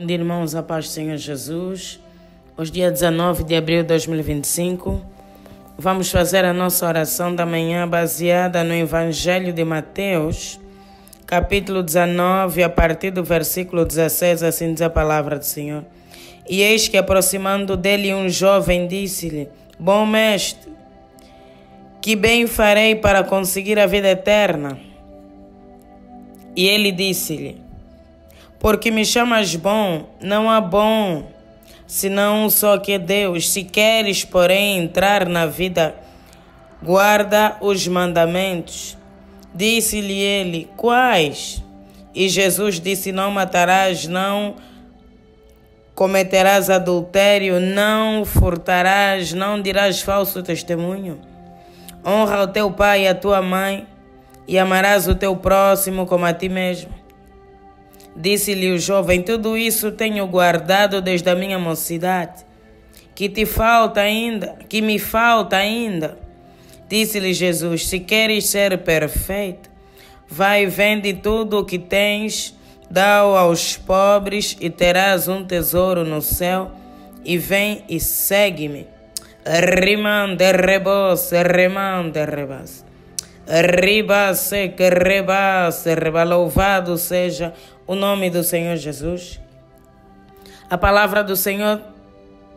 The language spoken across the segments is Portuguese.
Irmãos, a paz do Senhor Jesus. Hoje, dia 19 de abril de 2025, vamos fazer a nossa oração da manhã baseada no Evangelho de Mateus, capítulo 19, a partir do versículo 16, assim diz a palavra do Senhor. E eis que, aproximando dele um jovem, disse-lhe: Bom mestre, que bem farei para conseguir a vida eterna? E ele disse-lhe: Porque me chamas bom, não há bom, senão um só que é Deus. Se queres, porém, entrar na vida, guarda os mandamentos. Disse-lhe ele: Quais? E Jesus disse: Não matarás, não cometerás adultério, não furtarás, não dirás falso testemunho. Honra o teu pai e a tua mãe, e amarás o teu próximo como a ti mesmo. Disse-lhe o jovem: Tudo isso tenho guardado desde a minha mocidade. Que me falta ainda? Disse-lhe Jesus: Se queres ser perfeito, vai, vende tudo o que tens, dá-o aos pobres e terás um tesouro no céu, e vem e segue-me. Rimande rebose, remande rebase. Ribase que rebase, louvado seja o nome do Senhor Jesus. A palavra do Senhor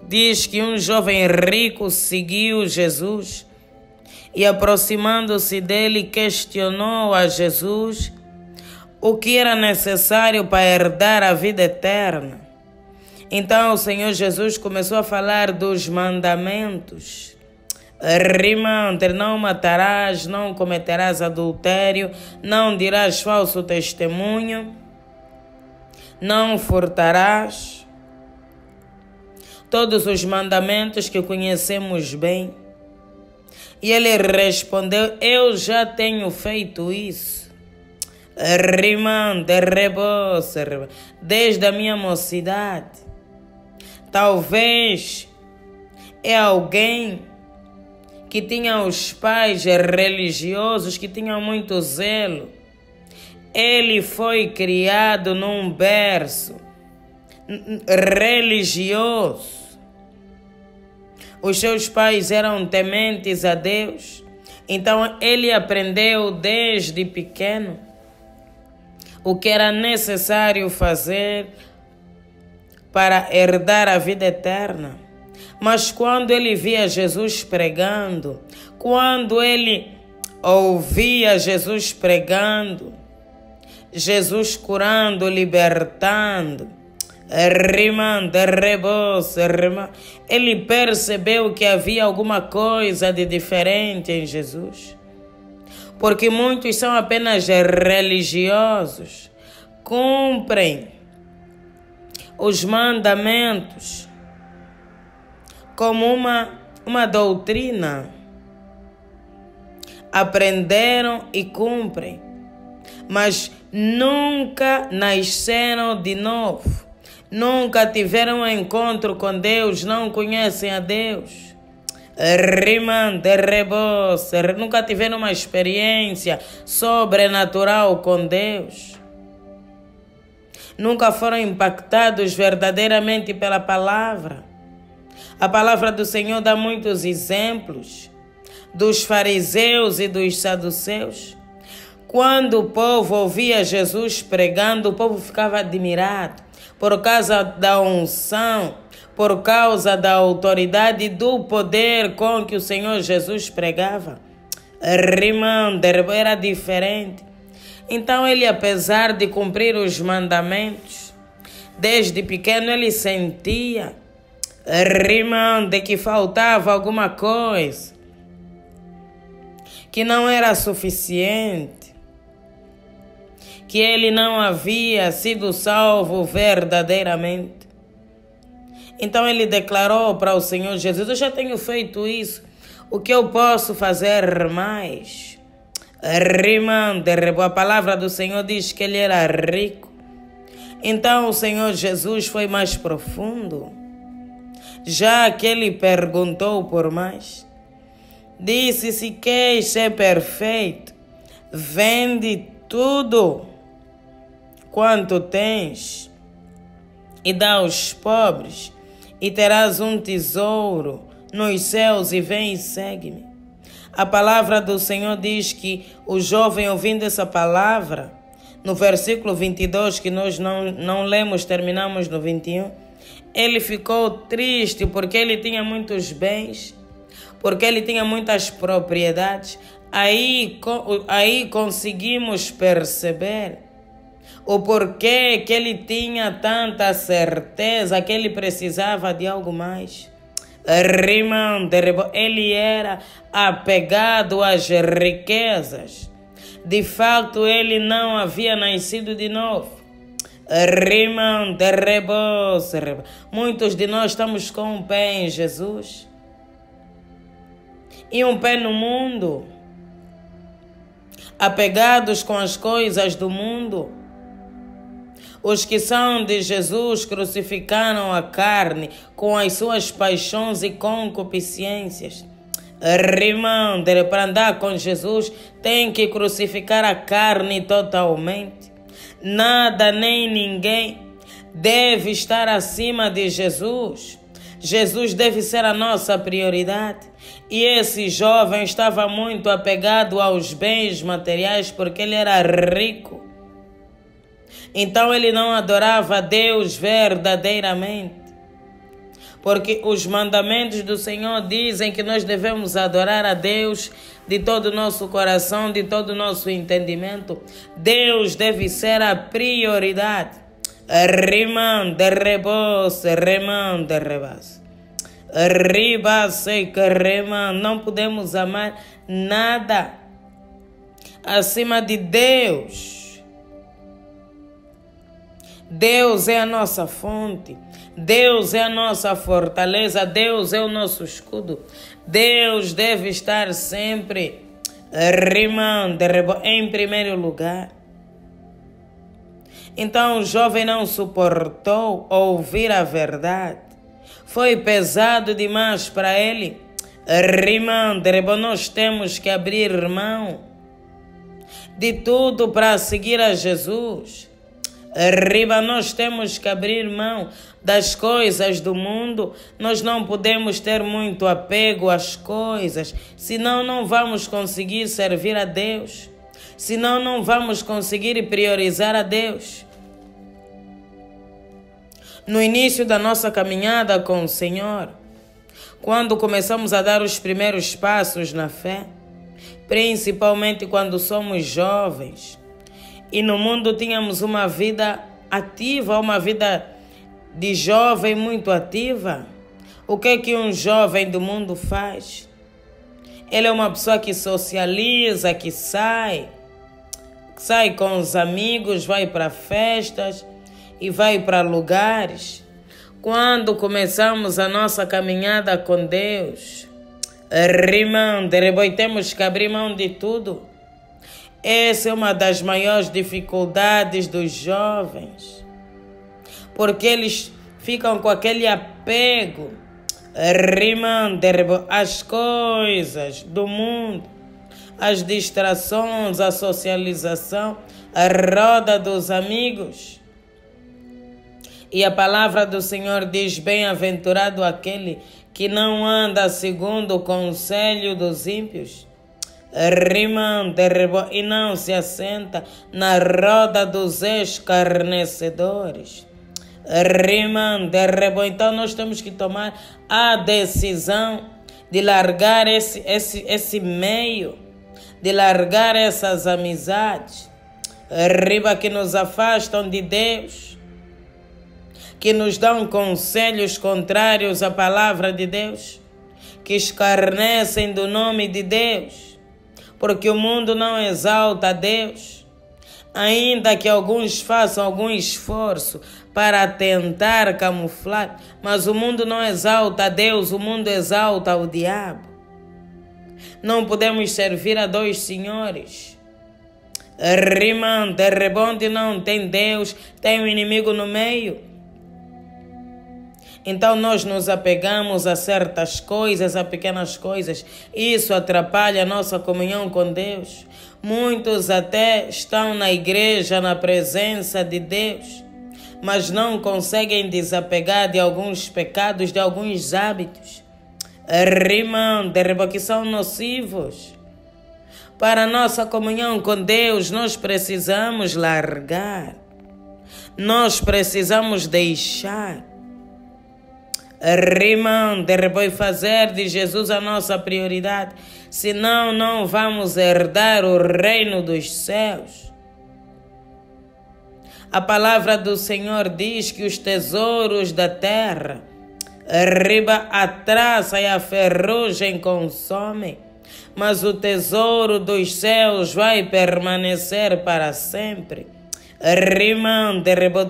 diz que um jovem rico seguiu Jesus e, aproximando-se dele, questionou a Jesus o que era necessário para herdar a vida eterna. Então o Senhor Jesus começou a falar dos mandamentos. Rimante: não matarás, não cometerás adultério, não dirás falso testemunho, não furtarás. Todos os mandamentos que conhecemos bem. E ele respondeu: Eu já tenho feito isso. Rimante, rebose, desde a minha mocidade. Talvez é alguém que tinha os pais religiosos, que tinham muito zelo. Ele foi criado num berço religioso. Os seus pais eram tementes a Deus. Então ele aprendeu desde pequeno o que era necessário fazer para herdar a vida eterna. Mas quando ele via Jesus pregando, quando ele ouvia Jesus pregando, Jesus curando, libertando, ele percebeu que havia alguma coisa de diferente em Jesus. Porque muitos são apenas religiosos, cumprem os mandamentos como uma doutrina. Aprenderam e cumprem, mas nunca nasceram de novo. Nunca tiveram um encontro com Deus, não conhecem a Deus. Nunca tiveram uma experiência sobrenatural com Deus. Nunca foram impactados verdadeiramente pela palavra. A palavra do Senhor dá muitos exemplos dos fariseus e dos saduceus. Quando o povo ouvia Jesus pregando, o povo ficava admirado por causa da unção, por causa da autoridade e do poder com que o Senhor Jesus pregava. Era diferente. Então ele, apesar de cumprir os mandamentos, desde pequeno ele sentia de que faltava alguma coisa, que não era suficiente, que ele não havia sido salvo verdadeiramente. Então ele declarou para o Senhor Jesus: Eu já tenho feito isso, o que eu posso fazer mais? A palavra do Senhor diz que ele era rico. Então o Senhor Jesus foi mais profundo. Já que ele perguntou por mais, disse: Se queres ser perfeito, vende tudo quanto tens, e dá aos pobres, e terás um tesouro nos céus, e vem e segue-me. A palavra do Senhor diz que o jovem, ouvindo essa palavra, no versículo 22, que nós não lemos, terminamos no 21, ele ficou triste porque ele tinha muitos bens, porque ele tinha muitas propriedades. Aí conseguimos perceber o porquê que ele tinha tanta certeza que ele precisava de algo mais. Ele era apegado às riquezas. De fato, ele não havia nascido de novo. Muitos de nós estamos com um pé em Jesus e um pé no mundo, apegados com as coisas do mundo. Os que são de Jesus crucificaram a carne com as suas paixões e concupiscências. Para andar com Jesus, tem que crucificar a carne totalmente. Nada nem ninguém deve estar acima de Jesus. Jesus deve ser a nossa prioridade. E esse jovem estava muito apegado aos bens materiais porque ele era rico. Então ele não adorava a Deus verdadeiramente. Porque os mandamentos do Senhor dizem que nós devemos adorar a Deus de todo o nosso coração, de todo o nosso entendimento. Deus deve ser a prioridade. Não podemos amar nada acima de Deus. Deus é a nossa fonte. Deus é a nossa fortaleza. Deus é o nosso escudo. Deus deve estar sempre em primeiro lugar. Então o jovem não suportou ouvir a verdade. Foi pesado demais para ele. Nós temos que abrir mão de tudo para seguir a Jesus. Nós temos que abrir mão das coisas do mundo. Nós não podemos ter muito apego às coisas, senão não vamos conseguir servir a Deus, senão não vamos conseguir priorizar a Deus. No início da nossa caminhada com o Senhor, quando começamos a dar os primeiros passos na fé, principalmente quando somos jovens, e no mundo tínhamos uma vida ativa, uma vida de jovem muito ativa. O que é que um jovem do mundo faz? Ele é uma pessoa que socializa, que sai com os amigos, vai para festas e vai para lugares. Quando começamos a nossa caminhada com Deus, temos que abrir mão de tudo. Essa é uma das maiores dificuldades dos jovens, porque eles ficam com aquele apego às coisas do mundo, às distrações, à socialização, à roda dos amigos. E a palavra do Senhor diz: bem-aventurado aquele que não anda segundo o conselho dos ímpios, e não se assenta na roda dos escarnecedores. Então nós temos que tomar a decisão de largar esse meio, de largar essas amizades que nos afastam de Deus, que nos dão conselhos contrários à palavra de Deus, que escarnecem do nome de Deus. Porque o mundo não exalta a Deus, ainda que alguns façam algum esforço para tentar camuflar, mas o mundo não exalta a Deus, o mundo exalta o diabo. Não podemos servir a dois senhores. Onde não tem Deus, tem um inimigo no meio. Então nós nos apegamos a certas coisas, a pequenas coisas. Isso atrapalha a nossa comunhão com Deus. Muitos até estão na igreja, na presença de Deus, mas não conseguem desapegar de alguns pecados, de alguns hábitos. Que são nocivos. Para a nossa comunhão com Deus, nós precisamos largar. Nós precisamos deixar. E fazer de Jesus a nossa prioridade. Senão não vamos herdar o reino dos céus. A palavra do Senhor diz que os tesouros da terra a traça e a ferrugem consomem, mas o tesouro dos céus vai permanecer para sempre.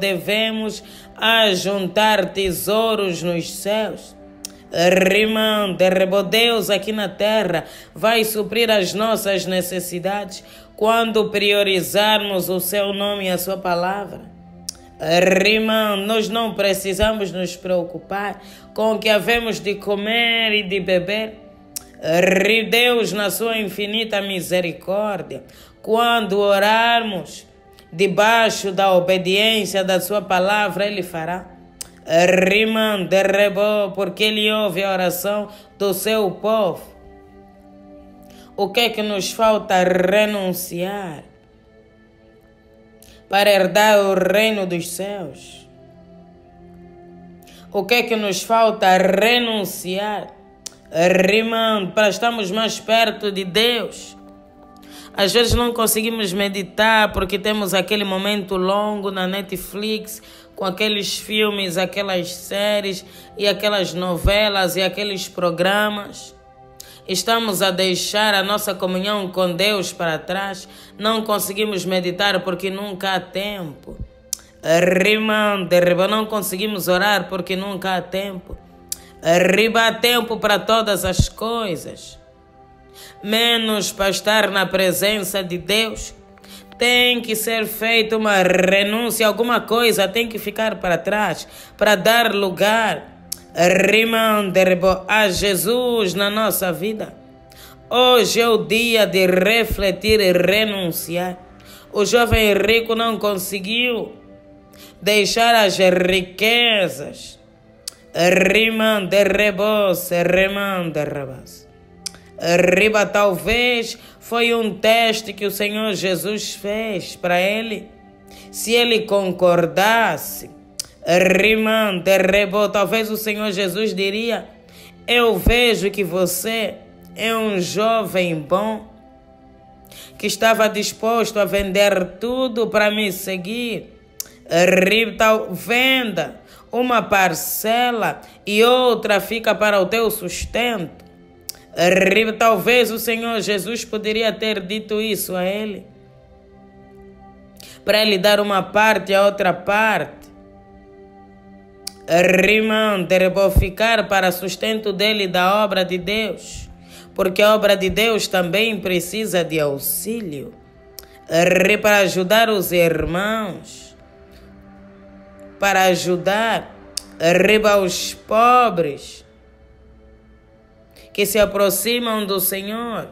Devemos ajuntar tesouros nos céus. Deus aqui na terra vai suprir as nossas necessidades quando priorizarmos o seu nome e a sua palavra. Nós não precisamos nos preocupar com o que havemos de comer e de beber. Deus, na sua infinita misericórdia, quando orarmos debaixo da obediência da sua palavra, Ele fará. Porque Ele ouve a oração do seu povo. O que é que nos falta renunciar para herdar o reino dos céus? O que é que nos falta renunciar? Para estarmos mais perto de Deus. Às vezes não conseguimos meditar porque temos aquele momento longo na Netflix com aqueles filmes, aquelas séries e aquelas novelas e aqueles programas. Estamos a deixar a nossa comunhão com Deus para trás. Não conseguimos meditar porque nunca há tempo. Não conseguimos orar porque nunca há tempo. Há tempo para todas as coisas, menos para estar na presença de Deus. Tem que ser feita uma renúncia, alguma coisa tem que ficar para trás para dar lugar a Jesus na nossa vida. Hoje é o dia de refletir e renunciar. O jovem rico não conseguiu deixar as riquezas. Talvez foi um teste que o Senhor Jesus fez para ele. Se ele concordasse, talvez o Senhor Jesus diria: eu vejo que você é um jovem bom, que estava disposto a vender tudo para me seguir. Venda uma parcela e outra fica para o teu sustento. Talvez o Senhor Jesus poderia ter dito isso a ele, para ele dar uma parte e a outra parte. Ficar para sustento dele da obra de Deus, porque a obra de Deus também precisa de auxílio, para ajudar os irmãos, para ajudar os pobres que se aproximam do Senhor.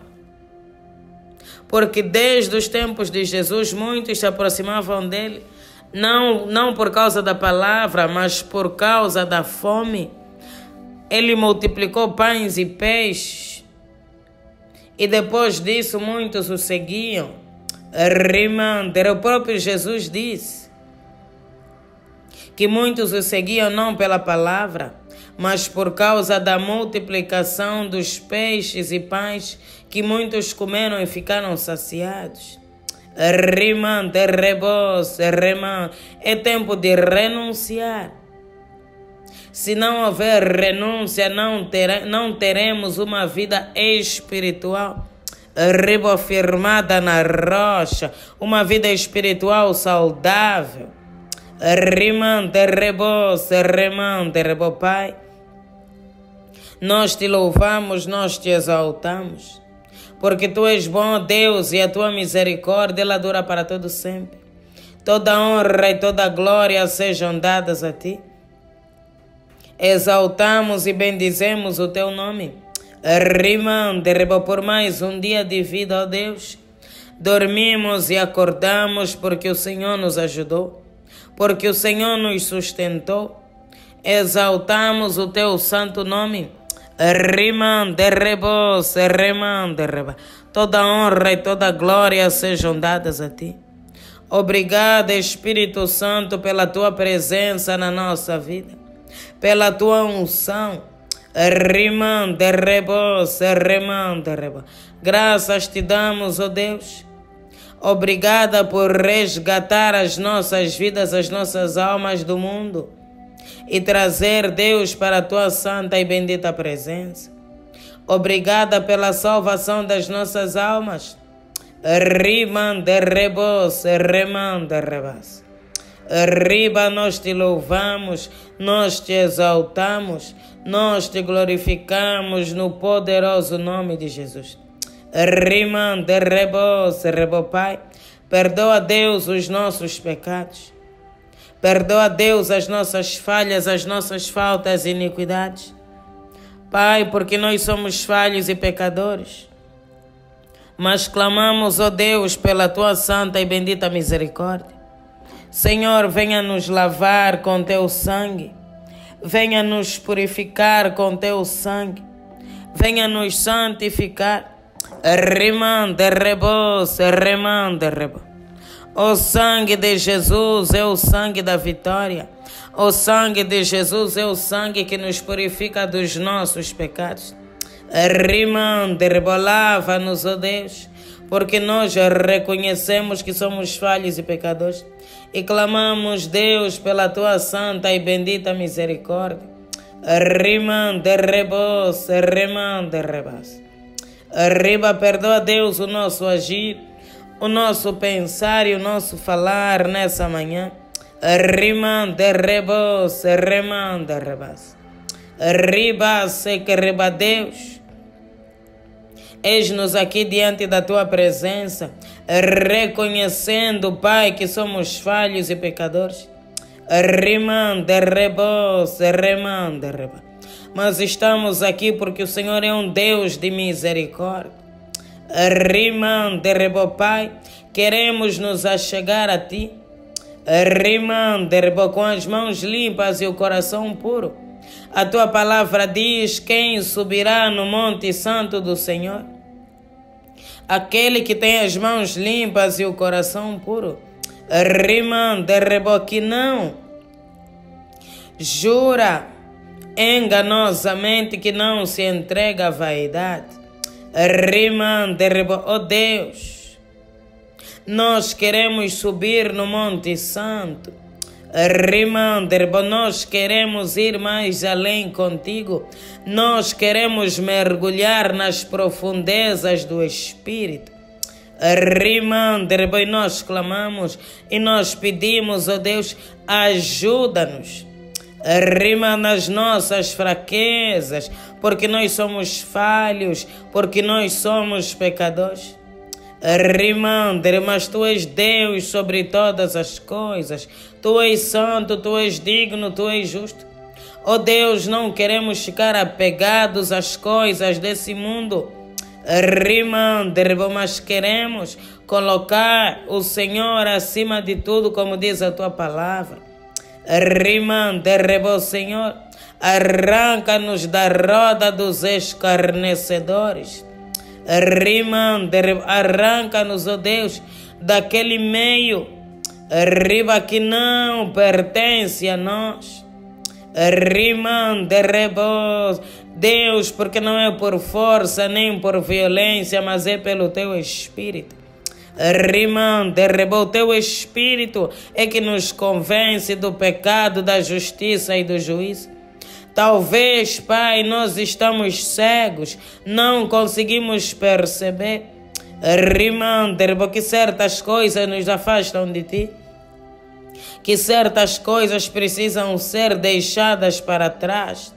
Porque desde os tempos de Jesus muitos se aproximavam dele, não por causa da palavra, mas por causa da fome. Ele multiplicou pães e peixes, e depois disso muitos o seguiam. O próprio Jesus disse que muitos o seguiam não pela palavra, mas por causa da multiplicação dos peixes e pães que muitos comeram e ficaram saciados. É tempo de renunciar. Se não houver renúncia, não teremos uma vida espiritual firmada na rocha, uma vida espiritual saudável. Pai, nós te louvamos, nós te exaltamos, porque tu és bom, Deus, e a tua misericórdia ela dura para todo sempre. Toda honra e toda glória sejam dadas a ti. Exaltamos e bendizemos o teu nome. Por mais um dia de vida, ó Deus. Dormimos e acordamos porque o Senhor nos ajudou, porque o Senhor nos sustentou. Exaltamos o teu santo nome. Toda honra e toda glória sejam dadas a ti. Obrigado, Espírito Santo, pela tua presença na nossa vida, pela tua unção. Graças te damos, ó Deus. Obrigada por resgatar as nossas vidas, as nossas almas do mundo e trazer, Deus, para a tua santa e bendita presença. Obrigada pela salvação das nossas almas. Riba, nós te louvamos, nós te exaltamos, nós te glorificamos no poderoso nome de Jesus. Pai, perdoa, Deus, os nossos pecados. Perdoa, Deus, as nossas falhas, as nossas faltas e iniquidades. Pai, porque nós somos falhos e pecadores, mas clamamos, ó Deus, pela tua santa e bendita misericórdia. Senhor, venha nos lavar com teu sangue, venha nos purificar com teu sangue, venha nos santificar. O sangue de Jesus é o sangue da vitória. O sangue de Jesus é o sangue que nos purifica dos nossos pecados. Lava-nos, ó Deus, porque nós reconhecemos que somos falhos e pecadores e clamamos, Deus, pela tua santa e bendita misericórdia. Perdoa, Deus, o nosso agir, o nosso pensar e o nosso falar nessa manhã. Deus, eis-nos aqui diante da tua presença, reconhecendo, Pai, que somos falhos e pecadores. Mas estamos aqui porque o Senhor é um Deus de misericórdia. Pai, queremos nos achegar a ti. Com as mãos limpas e o coração puro. A tua palavra diz: quem subirá no monte santo do Senhor? Aquele que tem as mãos limpas e o coração puro. Que não jura enganosamente, que não se entrega à vaidade. Oh Deus, nós queremos subir no Monte Santo. Nós queremos ir mais além contigo. Nós queremos mergulhar nas profundezas do Espírito. E nós clamamos e nós pedimos, ó Deus, ajuda-nos. Nas nossas fraquezas, porque nós somos falhos, porque nós somos pecadores. Mas tu és Deus sobre todas as coisas. Tu és santo, tu és digno, tu és justo. Ó Deus, não queremos ficar apegados às coisas desse mundo. Mas queremos colocar o Senhor acima de tudo, como diz a tua palavra. Senhor, arranca-nos da roda dos escarnecedores. Arranca-nos, ó Deus, daquele meio que não pertence a nós. Deus, porque não é por força nem por violência, mas é pelo teu Espírito. O teu Espírito é que nos convence do pecado, da justiça e do juízo. Talvez, Pai, nós estamos cegos, não conseguimos perceber, que certas coisas nos afastam de Ti, que certas coisas precisam ser deixadas para trás.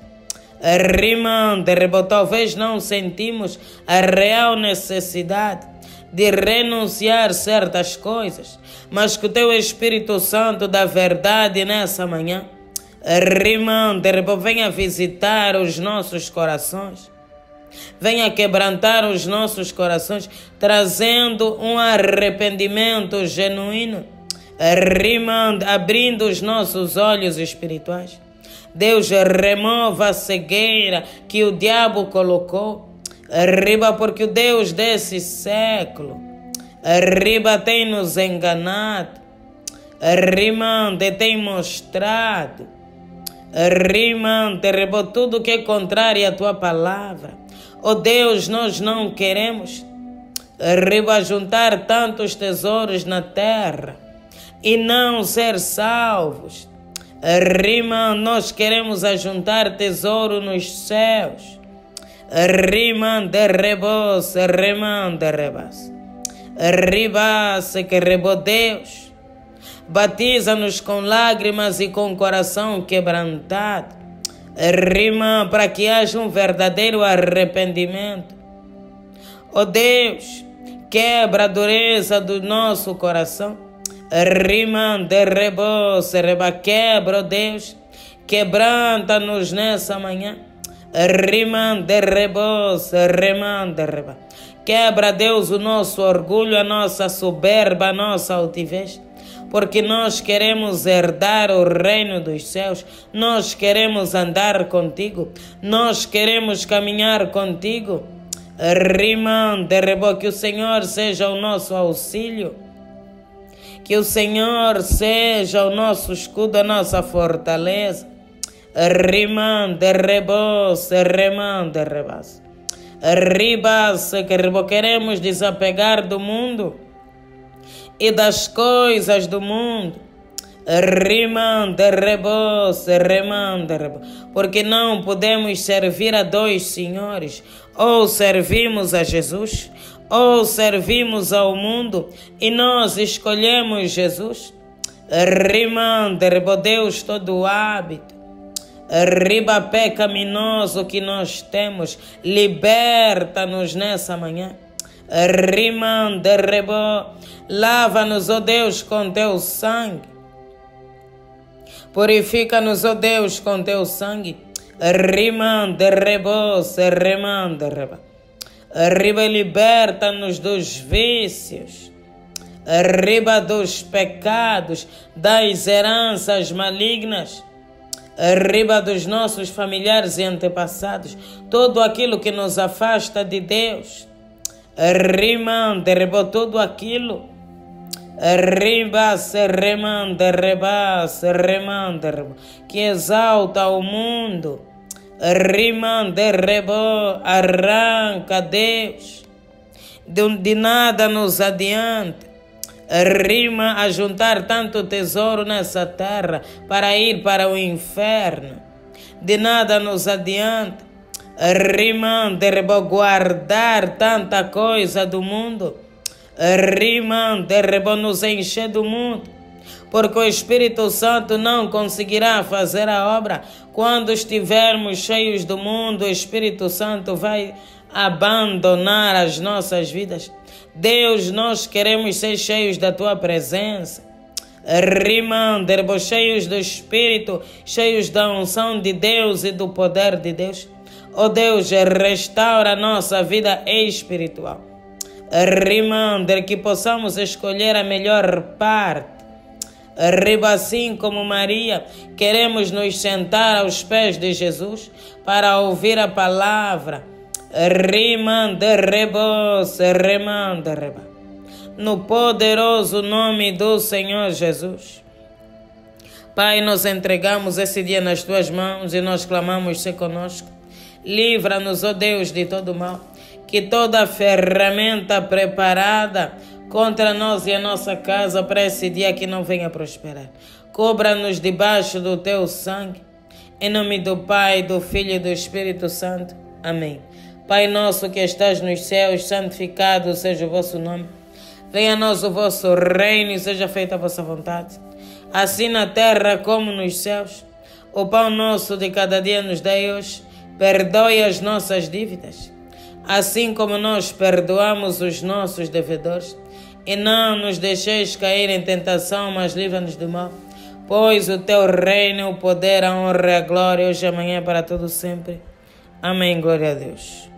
Talvez não sentimos a real necessidade de renunciar certas coisas, mas que o teu Espírito Santo da verdade nessa manhã, venha visitar os nossos corações, venha quebrantar os nossos corações, trazendo um arrependimento genuíno. rimando, abrindo os nossos olhos espirituais. Deus, remova a cegueira que o diabo colocou. Riba, porque o Deus desse século, riba, tem nos enganado. Rimando, tem mostrado. Rimando, riba, tudo que é contrário à tua palavra. Oh Deus, nós não queremos riba, juntar tantos tesouros na terra e não ser salvos. Rima, nós queremos ajuntar tesouro nos céus. Rima de rebos, rima de rebas. Ribas que rebo Deus. Batiza-nos com lágrimas e com coração quebrantado. Rima, para que haja um verdadeiro arrependimento. Oh Deus, quebra a dureza do nosso coração. Rima de rebos, reba, quebra, oh Deus, quebranta-nos nessa manhã. Rima de rebos, rima de reba. Quebra, Deus, o nosso orgulho, a nossa soberba, a nossa altivez. Porque nós queremos herdar o reino dos céus, nós queremos andar contigo, nós queremos caminhar contigo. Rima de rebo, que o Senhor seja o nosso auxílio, que o Senhor seja o nosso escudo, a nossa fortaleza. Rima de rebos, rima de rebas. Ribas que rebo, queremos desapegar do mundo e das coisas do mundo. Rima de rebos, rima de rebos. Porque não podemos servir a dois senhores. Ou servimos a Jesus, ou servimos ao mundo, e nós escolhemos Jesus. Rima de rebo, Deus, todo o hábito, riba pecaminoso que nós temos, liberta-nos nessa manhã. Rima de rebo, lava-nos, ó Deus, com teu sangue. Purifica-nos, ó Deus, com teu sangue. Rima de rebos, rima de reba. Riba, liberta-nos dos vícios. Riba, dos pecados, das heranças malignas. Riba, dos nossos familiares e antepassados. Tudo aquilo que nos afasta de Deus. Rima de rebo, tudo aquilo. Riba, se remanda, reba, se remanda, reba, que exalta o mundo. Rima de rebo, arranca, Deus, de nada nos adianta. Rima a juntar tanto tesouro nessa terra para ir para o inferno. De nada nos adianta. Rima de rebo, guardar tanta coisa do mundo. Rima de rebo, nos encher do mundo, porque o Espírito Santo não conseguirá fazer a obra. Quando estivermos cheios do mundo, o Espírito Santo vai abandonar as nossas vidas. Deus, nós queremos ser cheios da tua presença. Rima de rebo, cheios do Espírito, cheios da unção de Deus e do poder de Deus. Oh Deus, restaura a nossa vida espiritual. Rima de que possamos escolher a melhor parte. Riba, assim como Maria, queremos nos sentar aos pés de Jesus para ouvir a palavra. Rima de rebos, rima de reba. No poderoso nome do Senhor Jesus. Pai, nós entregamos esse dia nas tuas mãos e nós clamamos, se conosco. Livra-nos, ó Deus, de todo mal. Que toda ferramenta preparada contra nós e a nossa casa para esse dia que não venha prosperar. Cobra-nos debaixo do teu sangue. Em nome do Pai, do Filho e do Espírito Santo. Amém. Pai nosso que estás nos céus, santificado seja o vosso nome. Venha a nós o vosso reino e seja feita a vossa vontade. Assim na terra como nos céus. O pão nosso de cada dia nos dai hoje. Perdoe as nossas dívidas, assim como nós perdoamos os nossos devedores. E não nos deixeis cair em tentação, mas livra-nos do mal. Pois o teu reino, o poder, a honra e a glória, hoje e amanhã para todo sempre. Amém. Glória a Deus.